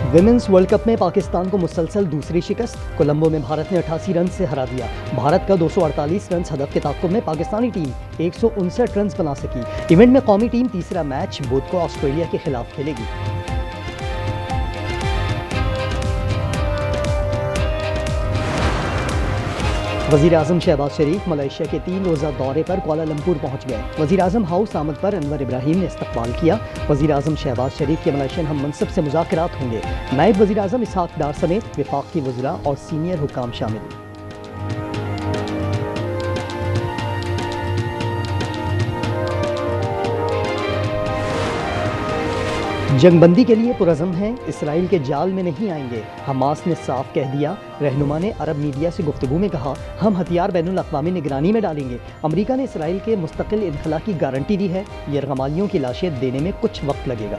Women's world cup में पाकिस्तान को मुसलसल दूसरी शिकस्त। कोलंबो में भारत ने 88 रन से हरा दिया। भारत का 248 रन हदफ के ताक़ुब में पाकिस्तानी टीम 159 रन बना सकी। इवेंट में कौमी टीम तीसरा मैच बुध को ऑस्ट्रेलिया के खिलाफ खेलेगी। वज़ीर आज़म शहबाज शरीफ मलेशिया के 3 रोज़ा दौरे पर कुआलालंपुर पहुंच गए। वज़ीर आज़म हाउस आमद पर अनवर इब्राहिम ने इस्तकबाल किया। वज़ीर आज़म शहबाज शरीफ के मलेशियन हम मनसब से मुज़ाकरात होंगे। नायब वज़ीर आज़म इसहाक डार समेत वफाकी वज़रा और सीनियर हुकाम शामिल। जंगबंदी के लिए पुरज़म हैं, इसराइल के जाल में नहीं आएंगे। हमास ने साफ कह दिया। रहनुमा ने अरब मीडिया से गुफ्तगू में कहा, हम हथियार बैनुल अक़वामी निगरानी में डालेंगे। अमरीका ने इसराइल के मुस्तकिल इनखला की गारंटी दी है। यरगमालियों की लाशें देने में कुछ वक्त लगेगा।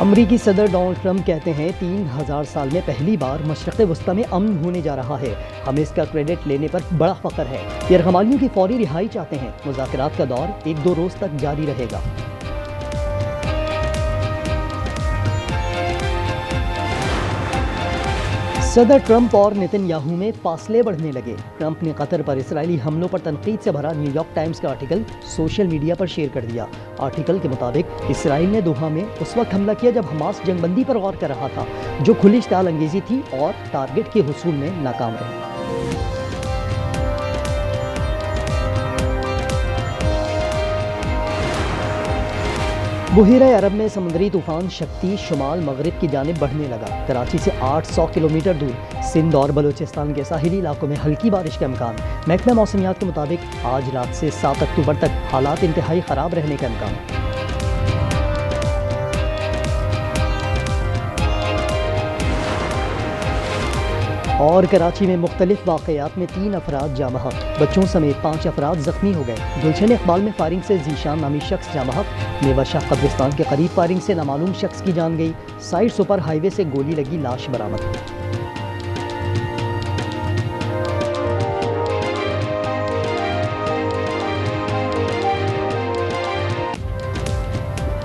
अमरीकी सदर डोनाल्ड ट्रंप कहते हैं 3000 साल में पहली बार मशरक़ वस्ता में अमन होने जा रहा है। हमें इसका क्रेडिट लेने पर बड़ा फ़ख्र है। यरगमालियों की फौरी रिहाई चाहते हैं। मुज़ाकरात का दौर 1-2 रोज़ तक जारी रहेगा। सदर ट्रंप और नेतन्याहू में फासले बढ़ने लगे। ट्रंप ने कतर पर इसराइली हमलों पर तनकीद से भरा न्यूयॉर्क टाइम्स का आर्टिकल सोशल मीडिया पर शेयर कर दिया। आर्टिकल के मुताबिक इसराइल ने दोहा में उस वक्त हमला किया जब हमास जंगबंदी पर गौर कर रहा था, जो खुली इश्ताल अंगेजी थी और टारगेट के हुसूल में नाकाम रही। बुहीरा अरब में समुद्री तूफान शक्ति शुमाल मगरिब की जानिब बढ़ने लगा। कराची से 800 किलोमीटर दूर सिंध और बलूचिस्तान के साहिली इलाकों में हल्की बारिश का इम्कान। महकमा मौसमियात के मुताबिक आज रात से 7 अक्टूबर तक हालात इंतहाई ख़राब रहने का इम्कान। और कराची में मुख्तलिफ वाक़यात में 3 अफराद जाँ बहक। बच्चों समेत 5 अफराद ज़ख्मी हो गए। गुलशन इकबाल में फायरिंग से जीशान नामी शख्स जाँ बहक। मेवा शाह कब्रिस्तान के करीब फायरिंग से नामालूम शख्स की जान गई। साइड सुपर हाईवे से गोली लगी लाश बरामद।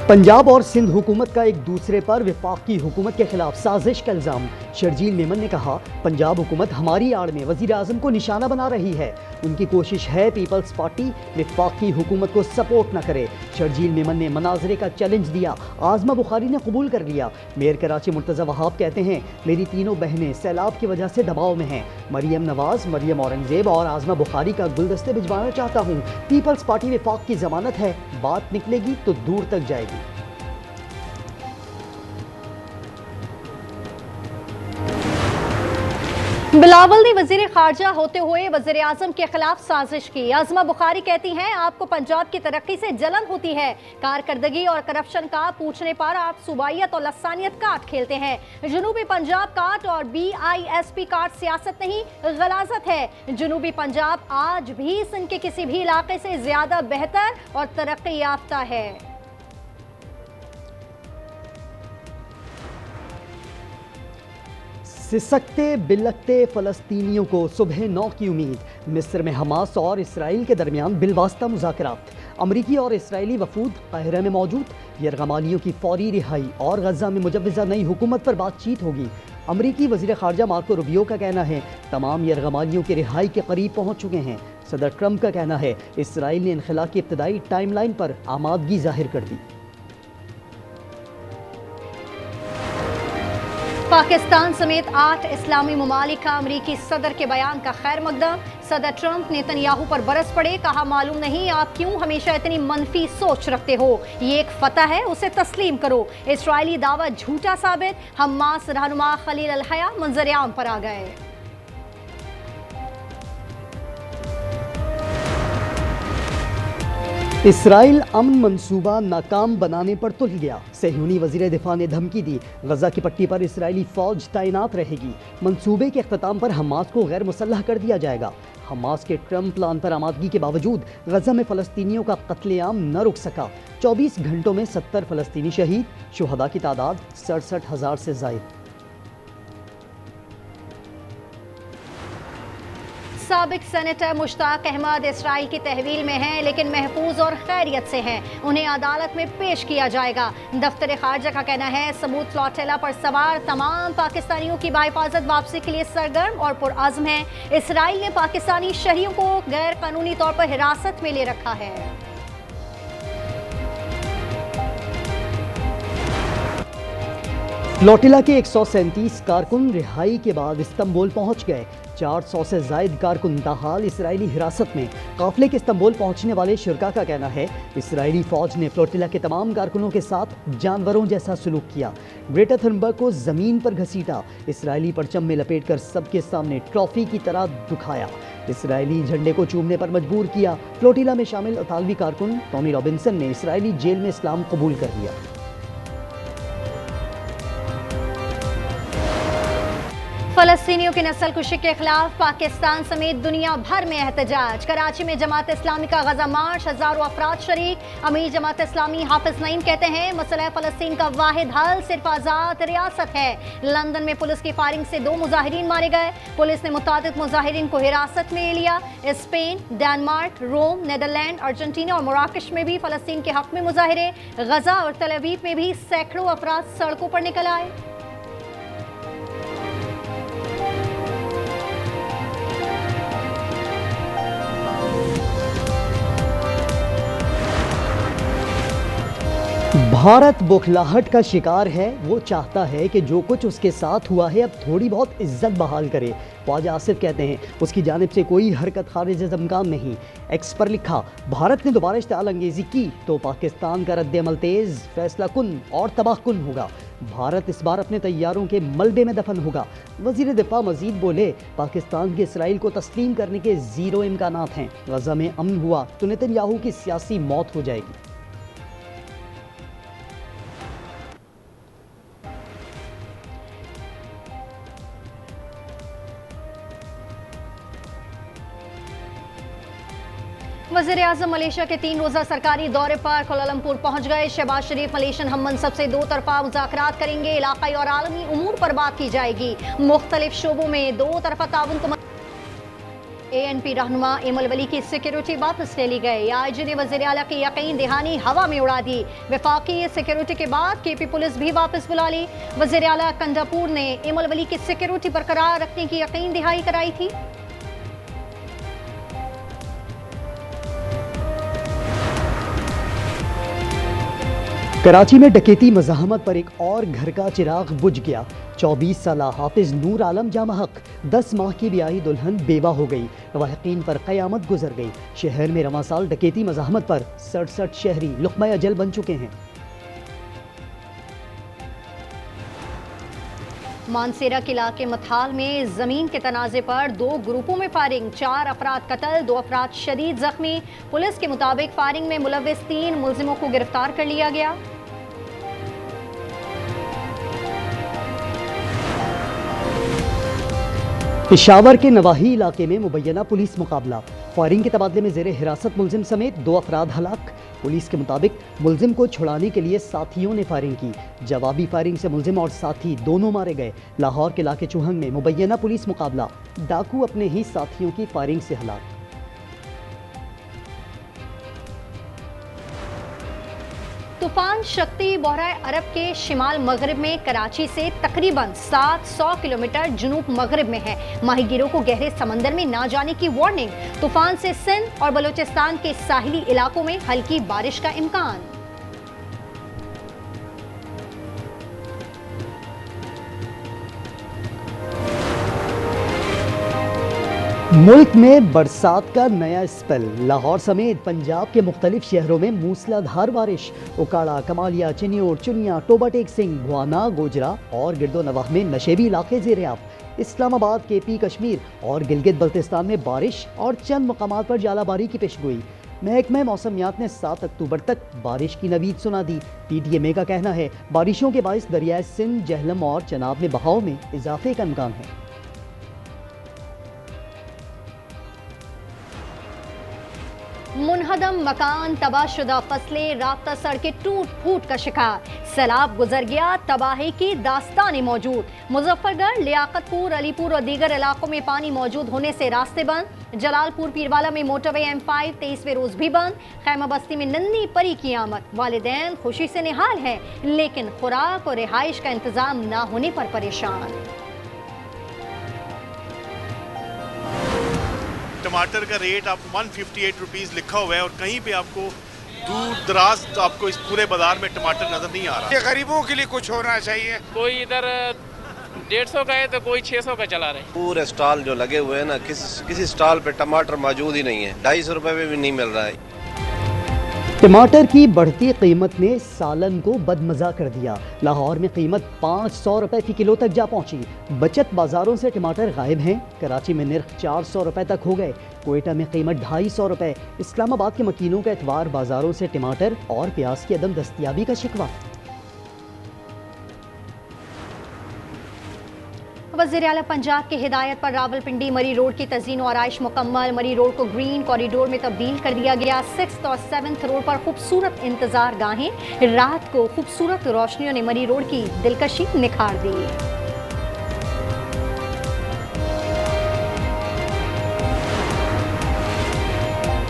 पंजाब और सिंध हुकूमत का एक दूसरे पर वफाकी हुकूमत के खिलाफ साजिश का इल्ज़ाम। शर्जील मेमन ने कहा, पंजाब हुकूमत हमारी आड़ में वज़ीर आज़म को निशाना बना रही है। उनकी कोशिश है पीपल्स पार्टी वफाकी हुकूमत को सपोर्ट न करे। शर्जील मेमन ने मनाजरे का चैलेंज दिया। आज़मा बुखारी ने कबूल कर लिया। मेयर कराची मुर्तज़ा वहाब कहते हैं, मेरी तीनों बहनें सैलाब की वजह से दबाव में हैं। मरियम नवाज़, मरियम औरंगज़ेब और आज़मा बुखारी का गुलदस्ते भिजवाना चाहता हूँ। पीपल्स पार्टी वफाक की ज़मानत है, बात निकलेगी तो दूर तक जाएगी। बिलावल ने वजीर खारजा होते हुए वजीर आजम के खिलाफ साजिश की। आज़मा बुखारी कहती हैं, आपको पंजाब की तरक्की से जलन होती है। कारकर्दगी और करप्शन का पूछने पर आप सूबाइयत और लसानियत काट खेलते हैं। जनूबी पंजाब काट और BISP काट सियासत नहीं, गलाजत है। जनूबी पंजाब आज भी सिंध के किसी भी इलाके से ज्यादा बेहतर और तरक्की याफ्ता है। सिसकते बिलकते फ़लस्तीनियों को सुबह 9 की उम्मीद। मिस्र में हमास और इसराइल के दरमियान बिलवास्ता मुज़ाकरात। अमरीकी और इसराइली वफूद काहिरा में मौजूद। यरगमालियों की फौरी रिहाई और गजा में मुजव्वज़ा नई हुकूमत पर बातचीत होगी। अमरीकी वज़ीर ख़ारजा मार्को रूबियो का कहना है, तमाम यरगमालियों की रिहाई के करीब पहुँच चुके हैं। सदर ट्रंप का कहना है, इसराइल ने इनखला की इब्तदाई टाइमलाइन पर आमादगी जाहिर कर दी। पाकिस्तान समेत 8 इस्लामी ममालिक का अमरीकी सदर के बयान का खैर मकदम। सदर ट्रंप नेतन्याहू पर बरस पड़े, कहा मालूम नहीं आप क्यों हमेशा इतनी मनफी सोच रखते हो। ये एक फतह है, उसे तस्लीम करो। इसराइली दावा झूठा साबित। हमास रहनुमा खलील अल हया मंजर-ए-आम पर आ गए। इसराइल अमन मंसूबा नाकाम बनाने पर तुल गया। सहयूनी वज़ीर दिफा ने धमकी दी, गजा की पट्टी पर इसराइली फ़ौज तैनात रहेगी। मंसूबे के अख्ताम पर हमास को गैर मुसल्लह कर दिया जाएगा। हमास के ट्रंप प्लान पर आमादगी के बावजूद गजा में फ़लस्तीनियों का कत्लेआम न रुक सका। 24 घंटों में 70 फ़लस्तीनी शहीद, शुहदा की तादाद 67,000 से ज़ायद। साबिक सेनेटर मुश्ताक अहमद इसराइल की तहवील में हैं, लेकिन महफूज और खैरियत से हैं। उन्हें अदालत में पेश किया जाएगा। दफ्तर खारजा का कहना है सबूत फ्लॉटेला पर सवार तमाम पाकिस्तानियों की बाहिफाजत वापसी के लिए सरगर्म और पुरअज़्म है। इसराइल ने पाकिस्तानी शहरियों को गैर कानूनी तौर पर हिरासत में ले रखा है। फ्लोटिला के 137 कारकुन रिहाई के बाद इस्तंबुल पहुंच गए। 400 से जायद कारकुन ताहाल इसराइली हिरासत में। काफिले के इस्तंबुल पहुंचने वाले शुरका का कहना है इसराइली फौज ने फ्लोटिला के तमाम कारकुनों के साथ जानवरों जैसा सलूक किया। ग्रेटा थुनबर्ग को जमीन पर घसीटा, इसराइली परचम में लपेटकर सबके सामने ट्रॉफी की तरह दुखाया, इसराइली झंडे को चूमने पर मजबूर किया। फ्लोटिला में शामिल इतालवी कारकुन टॉमी रॉबिन्सन ने इसराइली जेल में इस्लाम कबूल कर लिया। फलस्तीनियों की नस्लकुशी के खिलाफ पाकिस्तान समेत दुनिया भर में एहतजाज। कराची में जमात इस्लामी का गजा मार्च, हजारों अफराद शरीक। अमीर जमात इस्लामी हाफिज नईम कहते हैं मसला फलस्तीन का वाहिद हल सिर्फ आज़ाद रियासत है। लंदन में पुलिस की फायरिंग से 2 मुजाहिरीन मारे गए। पुलिस ने मुतादिद मुजाहिरीन को हिरासत में ले लिया। स्पेन, डेनमार्क, रोम, नीदरलैंड, अर्जेंटीना और मराकश में भी फलस्तीन के हक में मुजाहिरे। गजा और तल अवीव में भी सैकड़ों अफराद सड़कों पर निकल आए। भारत बौखलाहट का शिकार है। वो चाहता है कि जो कुछ उसके साथ हुआ है अब थोड़ी बहुत इज्जत बहाल करे। ख्वाजा आसिफ कहते हैं उसकी जानिब से कोई हरकत खारिज ज़मकान नहीं। एक्स पर लिखा भारत ने दोबारा इश्तिआल अंगेज़ी की तो पाकिस्तान का रद्द अमल तेज़, फैसला कुन और तबाह कुन होगा। भारत इस बार अपने तैयारों के मलबे में दफन होगा। वज़ीर दिफा मजीद बोले पाकिस्तान के इसराइल को तस्लीम करने के ज़ीरो इम्कानात हैं। गज़ा में अमन हुआ तो नेतन्याहू की सियासी मौत हो जाएगी। वज़ीर-ए-आज़म मलेशिया के 3 रोज़ा सरकारी दौरे पर कुआलालंपुर पहुंच गए। शहबाज शरीफ मलेशियन हम मनसब से 2 तरफा मुज़ाकरात करेंगे। इलाक़ाई और आलमी उमूर पर बात की जाएगी। मुख्तलिफ शोबों में 2 तरफा ताउन को ANP रहनुमा इमल वली की सिक्योरिटी वापस ले ली गई। IG ने वज़ीर आला की यकीन दहानी हवा में उड़ा दी। वफाकी सिक्योरिटी के बाद KP पुलिस भी वापस बुला ली। वज़ीर आला कंडापुर ने इमल वली की सिक्योरिटी बरकरार रखने की यकीन दहाई कराई थी। कराची में डकैती मज़ाहमत पर एक और घर का चिराग बुझ गया। 24 साला हाफिज नूर आलम जामा हक 10 माह की ब्याही दुल्हन बेवा हो गई। वाहिकीन पर क़यामत गुजर गई। शहर में रवां साल डकैती मज़ाहमत पर 67 शहरी लुक़मा अजल बन चुके हैं। मानसेरा के इलाके मथाल में जमीन के तनाज़े पर 2 ग्रुपों में फायरिंग। 4 अफराद कत्ल, 2 अफराद शदीद जख्मी। पुलिस के मुताबिक फायरिंग में मुलव्विस 3 मुलजिमों को गिरफ्तार कर लिया गया। पेशावर के नवाही इलाके में मुबैना पुलिस मुकाबला। फायरिंग के तबादले में ज़ेर हिरासत मुलजिम समेत 2 अफराद हलाक। पुलिस के मुताबिक मुलजिम को छुड़ाने के लिए साथियों ने फायरिंग की। जवाबी फायरिंग से मुलजिम और साथी दोनों मारे गए। लाहौर के इलाके चुहंग में मुबैना पुलिस मुकाबला। डाकू अपने ही साथियों की फायरिंग से हलाक। तूफान शक्ति बहराए अरब के शिमाल मगरिब में कराची से तकरीबन 700 किलोमीटर जुनूब मगरिब में है। माहीगीरों को गहरे समंदर में ना जाने की वार्निंग। तूफान से सिंध और बलूचिस्तान के साहिली इलाकों में हल्की बारिश का इम्कान। मुल्क में बरसात का नया स्पेल। लाहौर समेत पंजाब के मुख्तलिफ शहरों में मूसलाधार बारिश। उकाड़ा, कमालिया, चिन्योर, चुनिया, टोबा टेक सिंह, भुआना, गोजरा और गिरदो नवाह में नशेबी इलाके ज़ेर-ए-आब। इस्लामाबाद, KP, कश्मीर और गिलगित बल्तिस्तान में बारिश और चंद मकामात पर जालाबारी की पेशगोई। महकमा मौसमियात ने 7 अक्टूबर तक बारिश की नवीद सुना दी। TTMA का कहना है बारिशों के बाइस दरियाए सिंध, जहलम और चनाब में बहाव में इजाफे का इम्कान है। मुनहदम मकान, तबाहशुदा फसलें, राब्ता सड़कें टूट फूट का शिकार, सैलाब गुजर गया, तबाही की दास्तानें मौजूद। मुजफ्फरगढ़, लियाकतपुर, अलीपुर और दीगर इलाकों में पानी मौजूद होने से रास्ते बंद। जलालपुर पीरवाला में मोटरवे M5 23वें रोज भी बंद। खैमा बस्ती में नन्ही परी की आमद, वालिदैन खुशी से निहाल हैं, लेकिन खुराक और रिहाइश का इंतजाम ना होने पर परेशान। टमाटर का रेट आपको 158 रुपीज़ लिखा हुआ है और कहीं पे आपको दूर दराज आपको इस पूरे बाजार में टमाटर नजर नहीं आ रहा। ये गरीबों के लिए कुछ होना चाहिए। कोई इधर 150 का है तो कोई 600 का चला रहे। पूरे स्टॉल जो लगे हुए हैं ना, किसी स्टॉल पे टमाटर मौजूद ही नहीं है। 250 रुपए में भी नहीं मिल रहा है। टमाटर की बढ़ती कीमत ने सालन को बदमजा कर दिया। लाहौर में कीमत 500 रुपए फी किलो तक जा पहुंची। बचत बाजारों से टमाटर गायब हैं। कराची में निर्ख 400 रुपए तक हो गए। कोयटा में कीमत 250 रुपए। इस्लामाबाद के मकीनों का एतवार बाजारों से टमाटर और प्याज की अदम दस्तयाबी का शिकवा। वज़ीर आला पंजाब की हिदायत पर रावलपिंडी मरी रोड की तज़ीन और आराइश मुकम्मल। मरी रोड को ग्रीन कॉरिडोर में तब्दील कर दिया गया। 6th और 7th रोड पर खूबसूरत इंतजार गाहें। रात को खूबसूरत रोशनियों ने मरी रोड की दिलकशी निखार दी।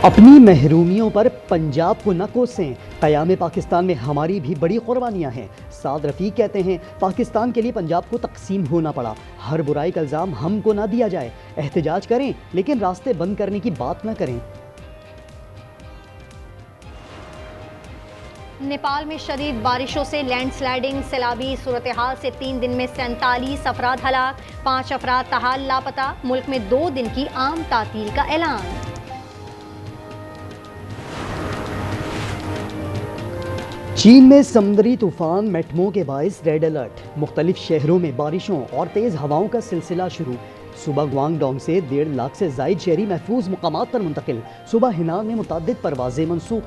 अपनी महरूमियों पर पंजाब को न कोसें। क़याम पाकिस्तान में हमारी भी बड़ी कुर्बानियाँ हैं। साद रफ़ीक कहते हैं पाकिस्तान के लिए पंजाब को तकसीम होना पड़ा। हर बुराई का इल्ज़ाम हमको ना दिया जाए। एहतजाज करें लेकिन रास्ते बंद करने की बात ना करें। नेपाल में शदीद बारिशों से लैंडस्लाइडिंग, सैलाबी सूरत हाल से 3 दिन में 47 अफराद हलाक, 5 अफराद ताहाल लापता। मुल्क में 2 दिन की आम तातील का ऐलान। चीन में समुद्री तूफान मेटमो के बायस रेड अलर्ट। मुख्तलिफ शहरों में बारिशों और तेज़ हवाओं का सिलसिला शुरू। सुबह ग्वांगडोंग से 1.5 लाख से जायद शहरी महफूज मुकामात पर मुंतकिल। सुबह हिनान में मुतअद्दिद परवाज़ें मनसूख।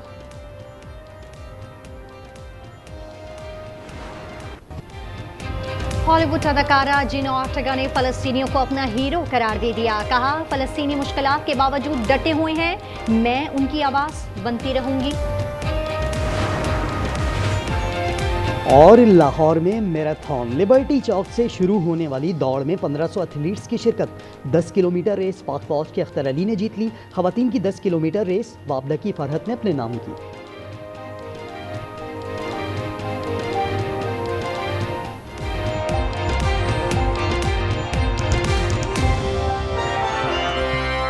हॉलीवुड अदाकारा जिन ऑर्टेगा ने फ़लस्तीनियों को अपना हीरो करार दे दिया। कहा फ़लस्तीनी मुश्किलात के बावजूद डटे हुए हैं, मैं उनकी आवाज़ बनती रहूंगी। और लाहौर में मैराथन लिबर्टी चौक से शुरू होने वाली दौड़ में 1500 एथलीट्स की शिरकत। 10 किलोमीटर रेस पाक फौज के अख्तर अली ने जीत ली। ख़वातीन की 10 किलोमीटर रेस वाबदा की फरहत ने अपने नाम की।